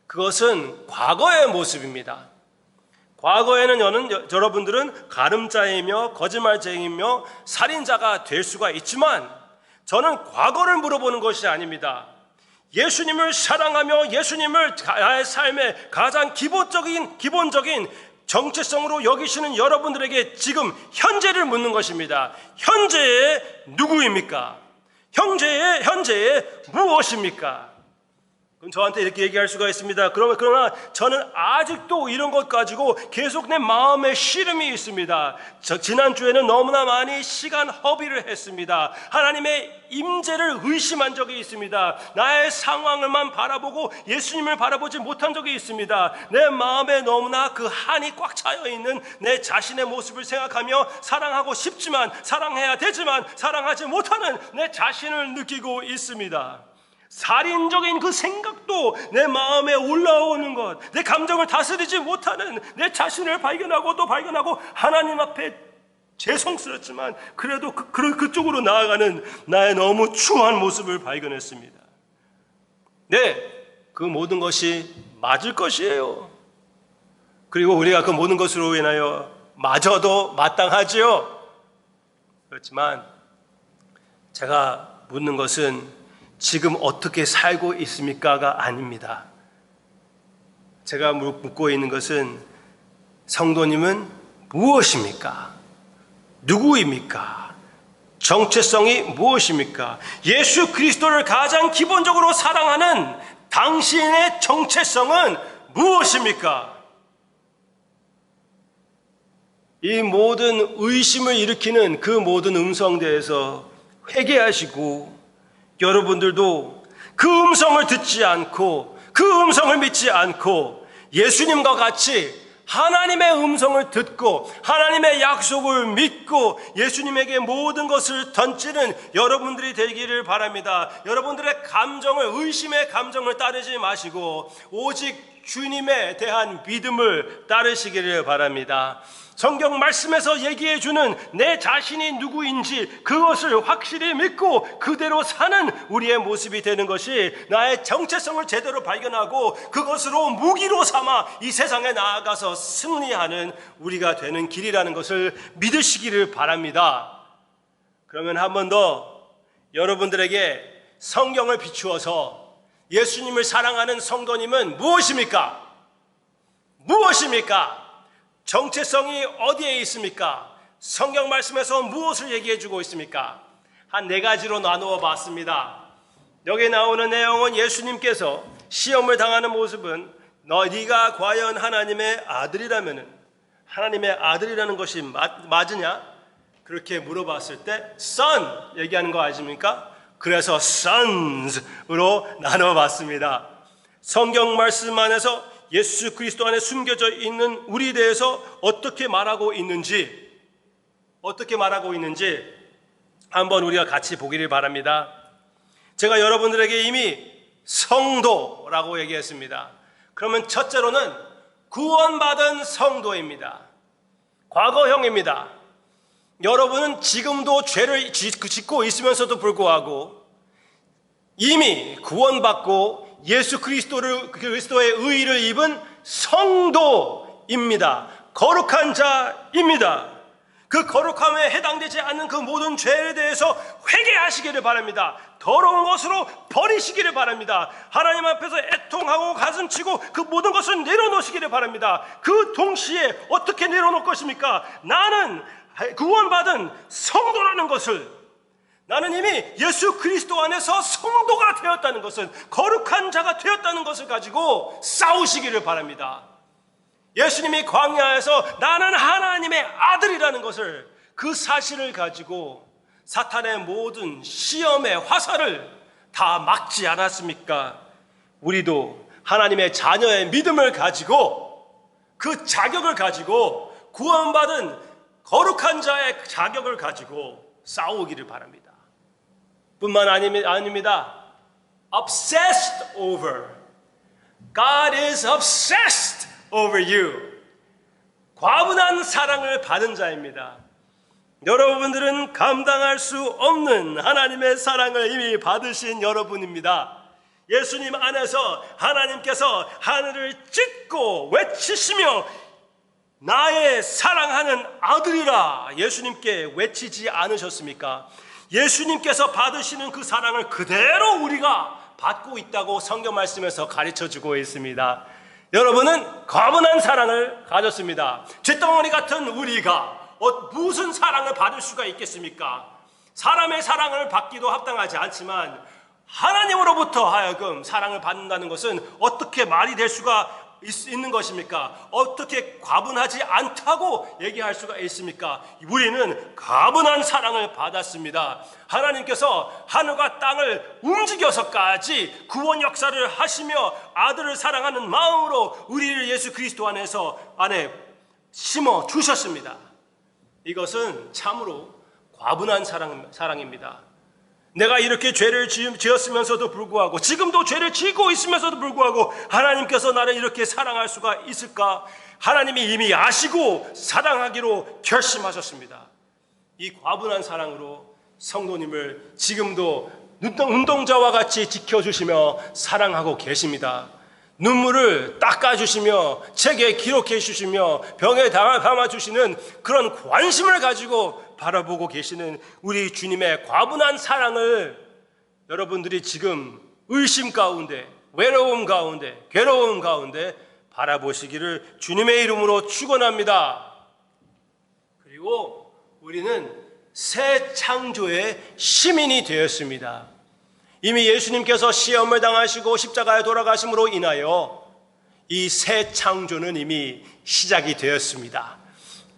그것은 과거의 모습입니다. 과거에는 여러분들은 간음자이며 거짓말쟁이며 살인자가 될 수가 있지만 저는 과거를 물어보는 것이 아닙니다. 예수님을 사랑하며 예수님을 나의 삶의 가장 기본적인 정체성으로 여기시는 여러분들에게 지금 현재를 묻는 것입니다. 현재의 누구입니까? 현재의 무엇입니까? 그럼 저한테 이렇게 얘기할 수가 있습니다. 그러나 저는 아직도 이런 것 가지고 계속 내 마음에 시름이 있습니다. 지난주에는 너무나 많이 시간 허비를 했습니다. 하나님의 임재를 의심한 적이 있습니다. 나의 상황을만 바라보고 예수님을 바라보지 못한 적이 있습니다. 내 마음에 너무나 그 한이 꽉 차여 있는 내 자신의 모습을 생각하며 사랑하고 싶지만, 사랑해야 되지만 사랑하지 못하는 내 자신을 느끼고 있습니다. 살인적인 그 생각도 내 마음에 올라오는 것, 내 감정을 다스리지 못하는 내 자신을 발견하고 또 발견하고 하나님 앞에 죄송스럽지만 그래도 그쪽으로 나아가는 나의 너무 추한 모습을 발견했습니다. 네, 그 모든 것이 맞을 것이에요. 그리고 우리가 그 모든 것으로 인하여 마저도 마땅하지요. 그렇지만 제가 묻는 것은 지금 어떻게 살고 있습니까가 아닙니다. 제가 묻고 있는 것은 성도님은 무엇입니까? 누구입니까? 정체성이 무엇입니까? 예수 그리스도를 가장 기본적으로 사랑하는 당신의 정체성은 무엇입니까? 이 모든 의심을 일으키는 그 모든 음성대에서 회개하시고 여러분들도 그 음성을 듣지 않고 그 음성을 믿지 않고 예수님과 같이 하나님의 음성을 듣고 하나님의 약속을 믿고 예수님에게 모든 것을 던지는 여러분들이 되기를 바랍니다. 여러분들의 감정을, 의심의 감정을 따르지 마시고 오직 주님에 대한 믿음을 따르시기를 바랍니다. 성경 말씀에서 얘기해 주는 내 자신이 누구인지 그것을 확실히 믿고 그대로 사는 우리의 모습이 되는 것이 나의 정체성을 제대로 발견하고 그것으로 무기로 삼아 이 세상에 나아가서 승리하는 우리가 되는 길이라는 것을 믿으시기를 바랍니다. 그러면 한 번 더 여러분들에게 성경을 비추어서 예수님을 사랑하는 성도님은 무엇입니까? 무엇입니까? 정체성이 어디에 있습니까? 성경 말씀에서 무엇을 얘기해 주고 있습니까? 한 4가지로 나누어 봤습니다. 여기 나오는 내용은 예수님께서 시험을 당하는 모습은 네가 과연 하나님의 아들이라면 하나님의 아들이라는 것이 맞으냐? 그렇게 물어봤을 때 son 얘기하는 거 아십니까? 그래서 sons으로 나눠 봤습니다. 성경 말씀 안에서 예수 그리스도 안에 숨겨져 있는 우리에 대해서 어떻게 말하고 있는지 한번 우리가 같이 보기를 바랍니다. 제가 여러분들에게 이미 성도라고 얘기했습니다. 그러면 첫째로는 구원받은 성도입니다. 과거형입니다. 여러분은 지금도 죄를 짓고 있으면서도 불구하고 이미 구원받고 예수 그리스도의 의의를 입은 성도입니다. 거룩한 자입니다. 그 거룩함에 해당되지 않는 그 모든 죄에 대해서 회개하시기를 바랍니다. 더러운 것으로 버리시기를 바랍니다. 하나님 앞에서 애통하고 가슴치고 그 모든 것을 내려놓으시기를 바랍니다. 그 동시에 어떻게 내려놓을 것입니까? 나는 구원받은 성도라는 것을, 나는 이미 예수 그리스도 안에서 성도가 되었다는 것은, 거룩한 자가 되었다는 것을 가지고 싸우시기를 바랍니다. 예수님이 광야에서 나는 하나님의 아들이라는 것을, 그 사실을 가지고 사탄의 모든 시험의 화살을 다 막지 않았습니까? 우리도 하나님의 자녀의 믿음을 가지고, 그 자격을 가지고, 구원받은 거룩한 자의 자격을 가지고 싸우기를 바랍니다. 뿐만 아닙니다. Obsessed over. God is obsessed over you. 과분한 사랑을 받은 자입니다. 여러분들은 감당할 수 없는 하나님의 사랑을 이미 받으신 여러분입니다. 예수님 안에서 하나님께서 하늘을 찢고 외치시며 나의 사랑하는 아들이라 예수님께 외치지 않으셨습니까? 예수님께서 받으시는 그 사랑을 그대로 우리가 받고 있다고 성경 말씀에서 가르쳐주고 있습니다. 여러분은 과분한 사랑을 가졌습니다. 쇳덩어리 같은 우리가 무슨 사랑을 받을 수가 있겠습니까? 사람의 사랑을 받기도 합당하지 않지만 하나님으로부터 하여금 사랑을 받는다는 것은 어떻게 말이 될 수가 있는 것입니까? 어떻게 과분하지 않다고 얘기할 수가 있습니까? 우리는 과분한 사랑을 받았습니다. 하나님께서 하늘과 땅을 움직여서까지 구원 역사를 하시며 아들을 사랑하는 마음으로 우리를 예수 그리스도 안에 심어 주셨습니다. 이것은 참으로 과분한 사랑입니다. 내가 이렇게 죄를 지었으면서도 불구하고, 지금도 죄를 지고 있으면서도 불구하고 하나님께서 나를 이렇게 사랑할 수가 있을까? 하나님이 이미 아시고 사랑하기로 결심하셨습니다. 이 과분한 사랑으로 성도님을 지금도 눈동자와 같이 지켜주시며 사랑하고 계십니다. 눈물을 닦아주시며 책에 기록해 주시며 병에 담아주시는 그런 관심을 가지고 바라보고 계시는 우리 주님의 과분한 사랑을 여러분들이 지금 의심 가운데, 외로움 가운데, 괴로움 가운데 바라보시기를 주님의 이름으로 축원합니다. 그리고 우리는 새 창조의 시민이 되었습니다. 이미 예수님께서 시험을 당하시고 십자가에 돌아가심으로 인하여 이 새 창조는 이미 시작이 되었습니다.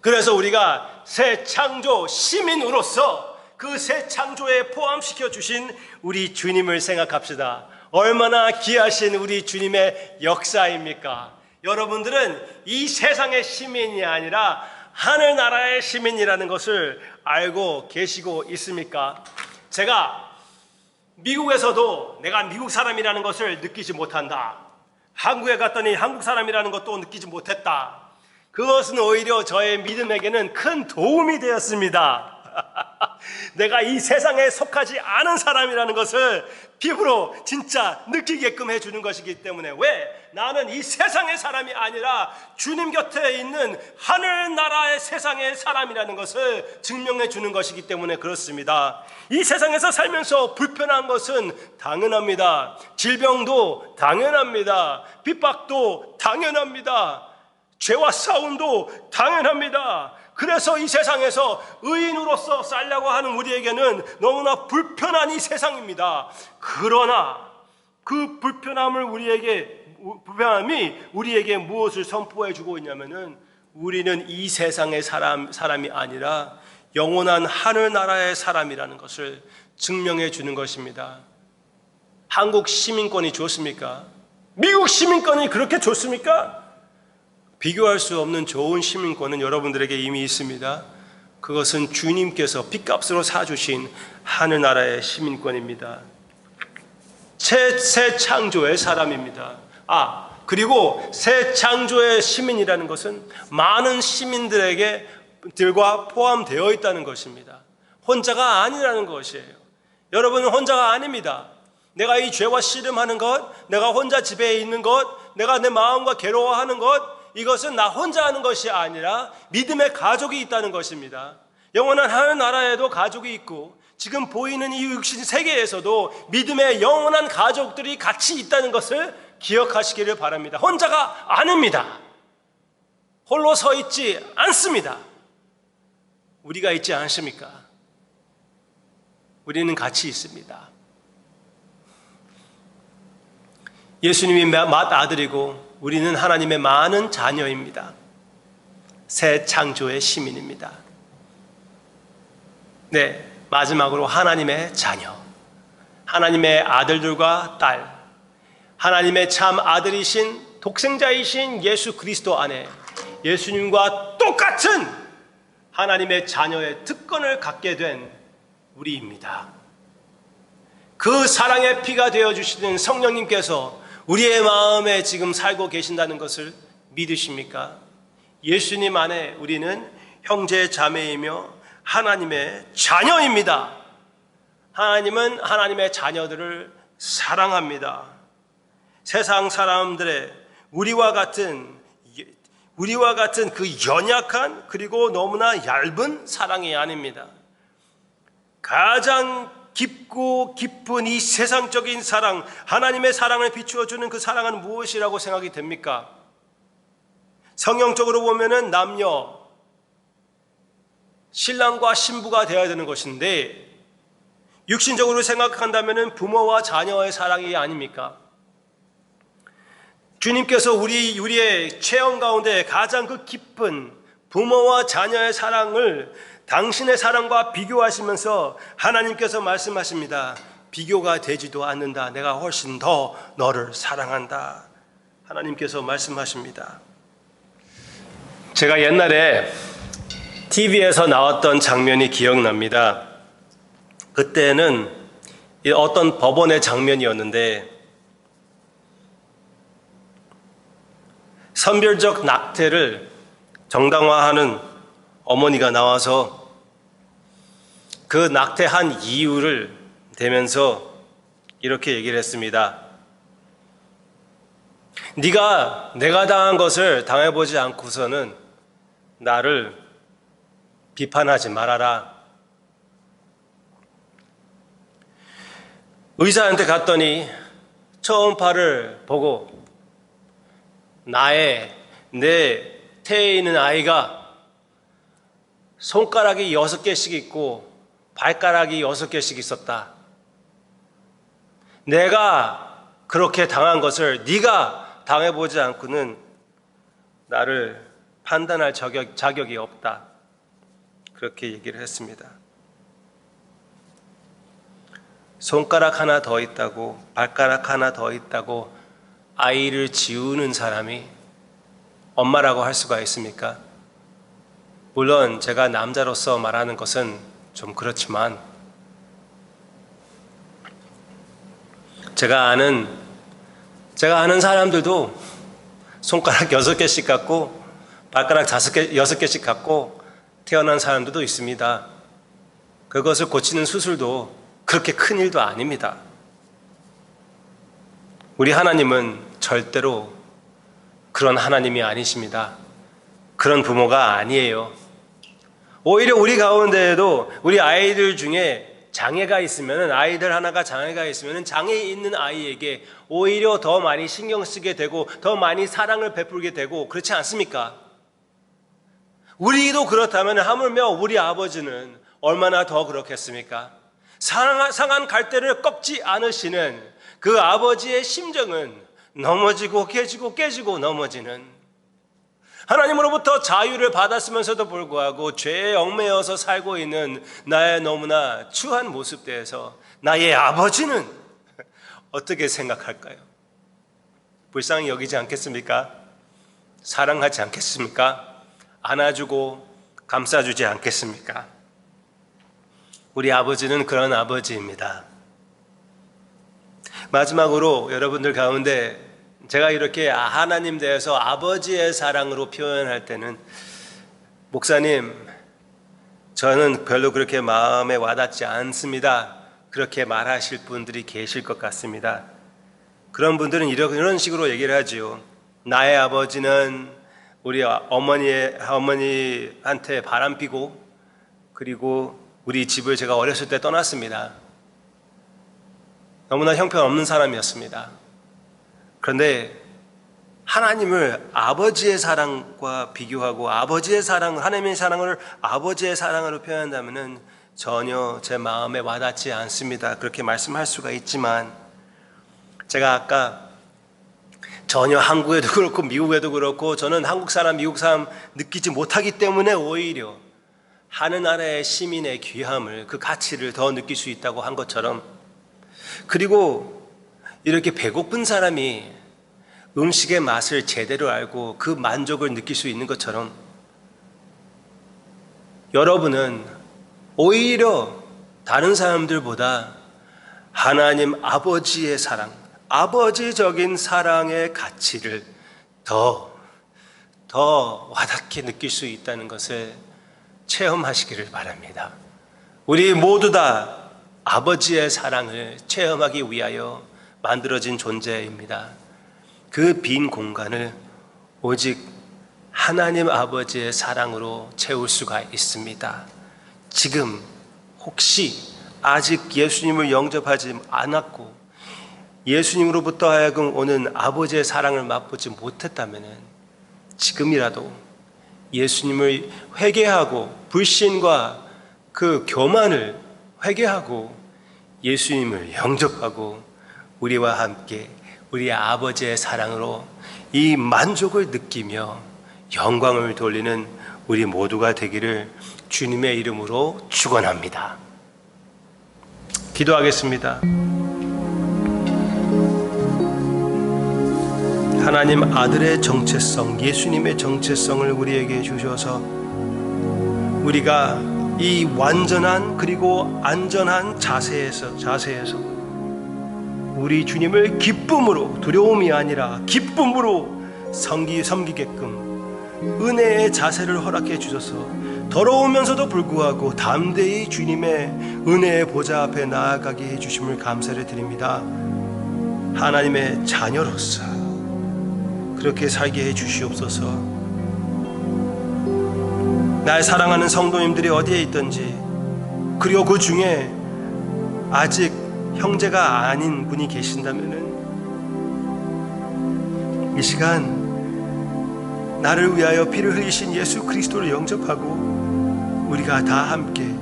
그래서 우리가 새 창조 시민으로서 그 새 창조에 포함시켜 주신 우리 주님을 생각합시다. 얼마나 귀하신 우리 주님의 역사입니까? 여러분들은 이 세상의 시민이 아니라 하늘나라의 시민이라는 것을 알고 계시고 있습니까? 제가 미국에서도 내가 미국 사람이라는 것을 느끼지 못한다. 한국에 갔더니 한국 사람이라는 것도 느끼지 못했다. 그것은 오히려 저의 믿음에게는 큰 도움이 되었습니다. 내가 이 세상에 속하지 않은 사람이라는 것을 피부로 진짜 느끼게끔 해주는 것이기 때문에, 왜? 나는 이 세상의 사람이 아니라 주님 곁에 있는 하늘나라의 세상의 사람이라는 것을 증명해 주는 것이기 때문에 그렇습니다. 이 세상에서 살면서 불편한 것은 당연합니다. 질병도 당연합니다. 핍박도 당연합니다. 죄와 싸움도 당연합니다. 그래서 이 세상에서 의인으로서 살려고 하는 우리에게는 너무나 불편한 이 세상입니다. 그러나 그 불편함이 우리에게 무엇을 선포해 주고 있냐면은, 우리는 이 세상의 사람이 아니라 영원한 하늘나라의 사람이라는 것을 증명해 주는 것입니다. 한국 시민권이 좋습니까? 미국 시민권이 그렇게 좋습니까? 비교할 수 없는 좋은 시민권은 여러분들에게 이미 있습니다. 그것은 주님께서 핏값으로 사주신 하늘나라의 시민권입니다. 새 창조의 사람입니다. 그리고 새 창조의 시민이라는 것은 많은 시민들과 포함되어 있다는 것입니다. 혼자가 아니라는 것이에요. 여러분은 혼자가 아닙니다. 내가 이 죄와 씨름하는 것, 내가 혼자 집에 있는 것, 내가 내 마음과 괴로워하는 것, 이것은 나 혼자 하는 것이 아니라 믿음의 가족이 있다는 것입니다. 영원한 하늘나라에도 가족이 있고, 지금 보이는 이 육신 세계에서도 믿음의 영원한 가족들이 같이 있다는 것을 기억하시기를 바랍니다. 혼자가 아닙니다. 홀로 서 있지 않습니다. 우리가 있지 않습니까? 우리는 같이 있습니다. 예수님이 맏아들이고 우리는 하나님의 많은 자녀입니다. 새 창조의 시민입니다. 네, 마지막으로 하나님의 자녀, 하나님의 아들들과 딸, 하나님의 참 아들이신 독생자이신 예수 그리스도 안에 예수님과 똑같은 하나님의 자녀의 특권을 갖게 된 우리입니다. 그 사랑의 피가 되어주시는 성령님께서 우리의 마음에 지금 살고 계신다는 것을 믿으십니까? 예수님 안에 우리는 형제 자매이며 하나님의 자녀입니다. 하나님은 하나님의 자녀들을 사랑합니다. 세상 사람들의 우리와 같은 그 연약한 그리고 너무나 얇은 사랑이 아닙니다. 가장 깊고 깊은 이 세상적인 사랑, 하나님의 사랑을 비추어주는 그 사랑은 무엇이라고 생각이 됩니까? 성경적으로 보면은 남녀, 신랑과 신부가 되어야 되는 것인데, 육신적으로 생각한다면은 부모와 자녀의 사랑이 아닙니까? 주님께서 우리의 체험 가운데 가장 그 깊은 부모와 자녀의 사랑을 당신의 사랑과 비교하시면서 하나님께서 말씀하십니다. 비교가 되지도 않는다. 내가 훨씬 더 너를 사랑한다. 하나님께서 말씀하십니다. 제가 옛날에 TV에서 나왔던 장면이 기억납니다. 그때는 어떤 법원의 장면이었는데, 선별적 낙태를 정당화하는 어머니가 나와서 그 낙태한 이유를 대면서 이렇게 얘기를 했습니다. 네가 내가 당한 것을 당해보지 않고서는 나를 비판하지 말아라. 의사한테 갔더니 초음파를 보고 내 태에 있는 아이가 손가락이 6개씩 있고 발가락이 6개씩 있었다. 내가 그렇게 당한 것을 네가 당해보지 않고는 나를 판단할 자격이 없다. 그렇게 얘기를 했습니다. 손가락 하나 더 있다고, 발가락 하나 더 있다고 아이를 지우는 사람이 엄마라고 할 수가 있습니까? 물론 제가 남자로서 말하는 것은 좀 그렇지만 제가 아는 사람들도 손가락 6개씩 갖고 발가락 6개씩 갖고 태어난 사람들도 있습니다. 그것을 고치는 수술도 그렇게 큰 일도 아닙니다. 우리 하나님은 절대로 그런 하나님이 아니십니다. 그런 부모가 아니에요. 오히려 우리 가운데에도 우리 아이들 중에 장애가 있으면, 아이들 하나가 장애가 있으면 장애 있는 아이에게 오히려 더 많이 신경 쓰게 되고 더 많이 사랑을 베풀게 되고 그렇지 않습니까? 우리도 그렇다면 하물며 우리 아버지는 얼마나 더 그렇겠습니까? 상한 갈대를 꺾지 않으시는 그 아버지의 심정은 넘어지고 깨지고 넘어지는, 하나님으로부터 자유를 받았으면서도 불구하고 죄에 얽매여서 살고 있는 나의 너무나 추한 모습대에서 나의 아버지는 어떻게 생각할까요? 불쌍히 여기지 않겠습니까? 사랑하지 않겠습니까? 안아주고 감싸주지 않겠습니까? 우리 아버지는 그런 아버지입니다. 마지막으로 여러분들 가운데 제가 이렇게 하나님 대해서 아버지의 사랑으로 표현할 때는, 목사님, 저는 별로 그렇게 마음에 와닿지 않습니다, 그렇게 말하실 분들이 계실 것 같습니다. 그런 분들은 이런 식으로 얘기를 하지요. 나의 아버지는 우리 어머니한테 바람피고 그리고 우리 집을 제가 어렸을 때 떠났습니다. 너무나 형편없는 사람이었습니다. 그런데 하나님을 아버지의 사랑과 비교하고 하나님의 사랑을 아버지의 사랑으로 표현한다면 전혀 제 마음에 와닿지 않습니다. 그렇게 말씀할 수가 있지만, 제가 아까 전혀 한국에도 그렇고 미국에도 그렇고 저는 한국 사람, 미국 사람 느끼지 못하기 때문에 오히려 하늘나라의 시민의 귀함을, 그 가치를 더 느낄 수 있다고 한 것처럼, 그리고 이렇게 배고픈 사람이 음식의 맛을 제대로 알고 그 만족을 느낄 수 있는 것처럼, 여러분은 오히려 다른 사람들보다 하나님 아버지의 사랑, 아버지적인 사랑의 가치를 더 와닿게 느낄 수 있다는 것을 체험하시기를 바랍니다. 우리 모두 다 아버지의 사랑을 체험하기 위하여 만들어진 존재입니다. 그 빈 공간을 오직 하나님 아버지의 사랑으로 채울 수가 있습니다. 지금 혹시 아직 예수님을 영접하지 않았고 예수님으로부터 하여금 오는 아버지의 사랑을 맛보지 못했다면 지금이라도 예수님을 회개하고 불신과 그 교만을 회개하고 예수님을 영접하고 우리와 함께 우리 아버지의 사랑으로 이 만족을 느끼며 영광을 돌리는 우리 모두가 되기를 주님의 이름으로 축원합니다. 기도하겠습니다. 하나님 아들의 정체성, 예수님의 정체성을 우리에게 주셔서 우리가 이 완전한 그리고 안전한 자세에서 우리 주님을 기쁨으로, 두려움이 아니라 기쁨으로 섬기게끔 은혜의 자세를 허락해 주셔서 더러우면서도 불구하고 담대히 주님의 은혜의 보좌 앞에 나아가게 해주심을 감사를 드립니다. 하나님의 자녀로서 그렇게 살게 해 주시옵소서. 날 사랑하는 성도님들이 어디에 있든지, 그리고 그 중에 아직 형제가 아닌 분이 계신다면은 이 시간 나를 위하여 피를 흘리신 예수 그리스도를 영접하고 우리가 다 함께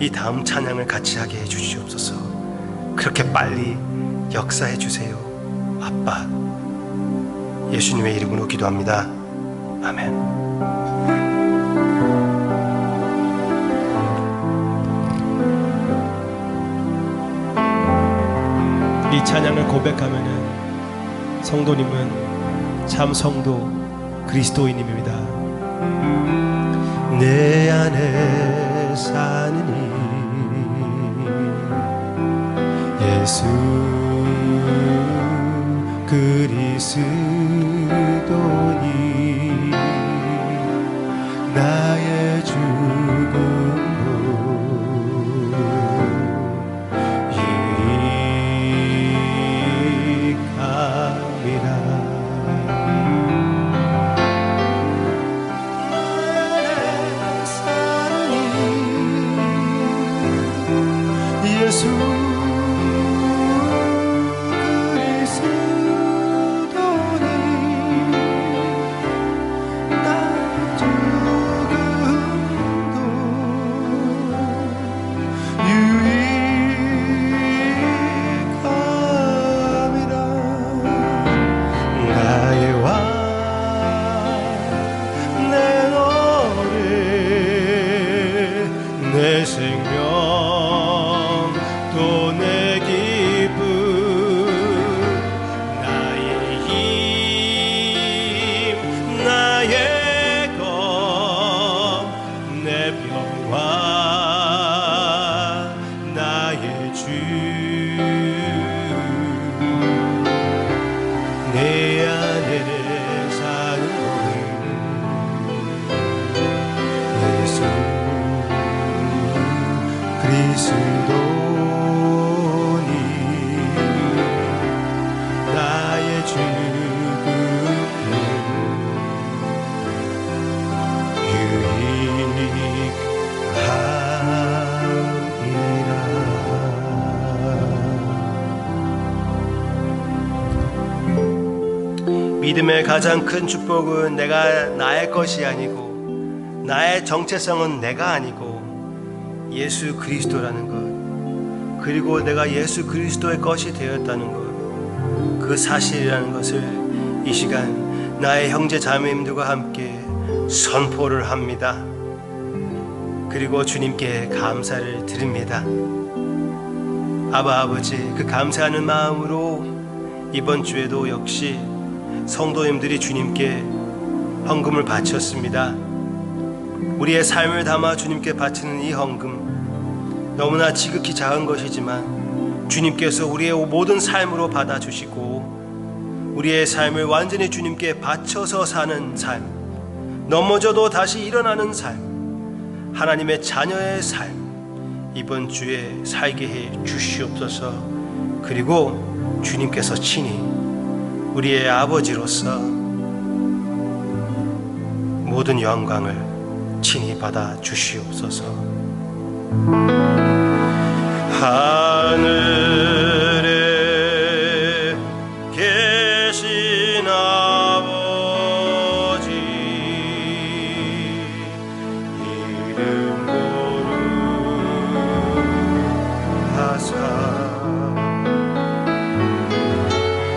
이 다음 찬양을 같이 하게 해 주시옵소서. 그렇게 빨리 역사해 주세요. 아빠, 예수님의 이름으로 기도합니다. 아멘. 이 찬양을 고백하면은 성도님은 참 성도 그리스도인입니다. 내 안에 사는 이 예수 그리스도니 나의 죽음으로 예수 그리스도니 나의 죽음도 유익함이라. 나의 왕 내 노래 내 생명 또 내 기쁨 나의 힘 나의 것 내 평화 나의 주 내 안에 사는 예수 그리스도 나의 죽음은 유익함이라. 믿음의 가장 큰 축복은 내가 나의 것이 아니고 나의 정체성은 내가 아니고 예수 그리스도라는 것, 그리고 내가 예수 그리스도의 것이 되었다는 것, 그 사실이라는 것을 이 시간 나의 형제 자매님들과 함께 선포를 합니다. 그리고 주님께 감사를 드립니다. 아바 아버지, 그 감사하는 마음으로 이번 주에도 역시 성도님들이 주님께 헌금을 바쳤습니다. 우리의 삶을 담아 주님께 바치는 이 헌금, 너무나 지극히 작은 것이지만 주님께서 우리의 모든 삶으로 받아주시고 우리의 삶을 완전히 주님께 바쳐서 사는 삶, 넘어져도 다시 일어나는 삶, 하나님의 자녀의 삶, 이번 주에 살게 해 주시옵소서. 그리고 주님께서 친히 우리의 아버지로서 모든 영광을 친히 받아 주시옵소서. 하늘에 계신 아버지, 이름 거룩하사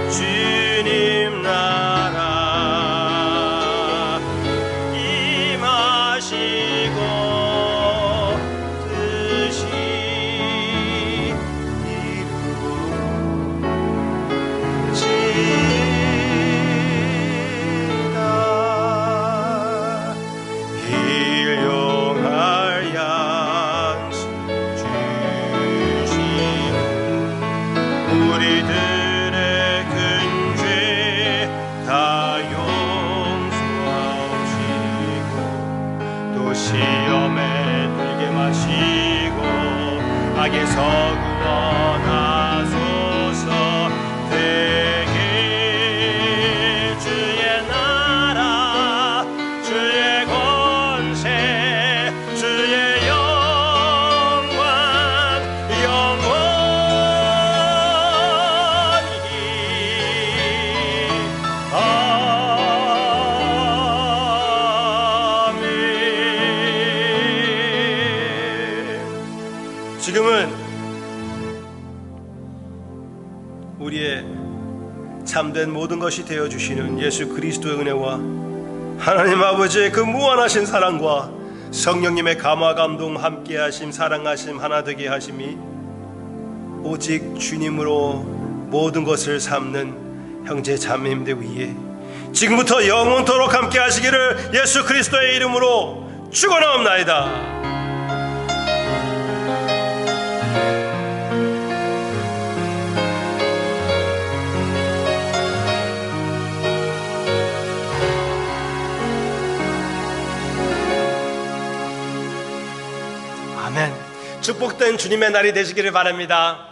주님 나라 임하시고 뜻이 이루어지다. 일용할 양식 주시고 우리들의 큰 죄 다 용서하시고 또 시험에 들게 마시고 악에서 구원하소서. 되게 주 지금은 우리의 참된 모든 것이 되어주시는 예수 그리스도의 은혜와 하나님 아버지의 그 무한하신 사랑과 성령님의 감화 감동 함께하심 사랑하심 하나 되게 하심이 오직 주님으로 모든 것을 삼는 형제 자매님들 위해 지금부터 영원토록 함께 하시기를 예수 그리스도의 이름으로 축원하옵나이다. 아멘. 축복된 주님의 날이 되시기를 바랍니다.